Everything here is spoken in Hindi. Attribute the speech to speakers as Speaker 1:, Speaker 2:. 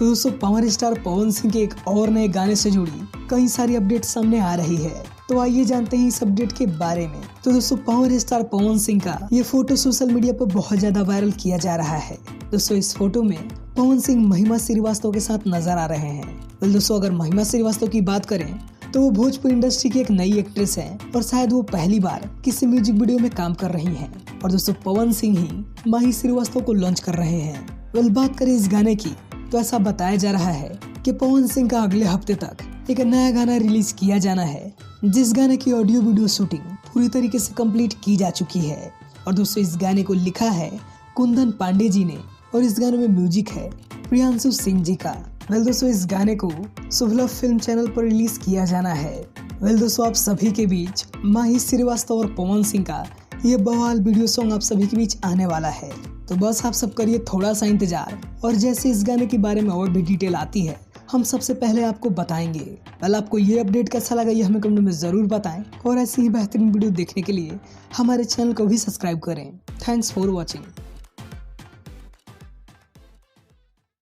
Speaker 1: तो दोस्तों पावर स्टार पवन सिंह के एक और नए गाने से जुड़ी कई सारी अपडेट सामने आ रही है। तो आइए जानते हैं इस अपडेट के बारे में। तो दोस्तों पावर स्टार पवन सिंह का ये फोटो सोशल मीडिया पर बहुत ज्यादा वायरल किया जा रहा है। दोस्तों इस फोटो में पवन सिंह महिमा श्रीवास्तव के साथ नजर आ रहे हैं। दोस्तों अगर महिमा श्रीवास्तव की बात करें तो वो भोजपुरी इंडस्ट्री की एक नई एक्ट्रेस है और शायद वो पहली बार किसी म्यूजिक वीडियो में काम कर रही हैं। और दोस्तों पवन सिंह ही माही श्रीवास्तव को लॉन्च कर रहे हैं। बात करें इस गाने की तो ऐसा बताया जा रहा है कि पवन सिंह का अगले हफ्ते तक एक नया गाना रिलीज किया जाना है, जिस गाने की ऑडियो वीडियो शूटिंग पूरी तरीके से कंप्लीट की जा चुकी है। और दोस्तों इस गाने को लिखा है कुंदन पांडे जी ने और इस गाने में म्यूजिक है प्रियांशु सिंह जी का। दोस्तों इस गाने को शुभलभ फिल्म चैनल पर रिलीज किया जाना है। दोस्तों आप सभी के बीच माही श्रीवास्तव और पवन सिंह का ये बवाल वीडियो सॉन्ग आप सभी के बीच आने वाला है। तो बस आप सब करिए थोड़ा सा इंतजार और जैसे इस गाने के बारे में और भी डिटेल आती है हम सबसे पहले आपको बताएंगे। आपको ये अपडेट कैसा लगा ये हमें कमेंट में जरूर बताएं और ऐसी ही बेहतरीन वीडियो देखने के लिए हमारे चैनल को भी सब्सक्राइब करें। Thanks for watching.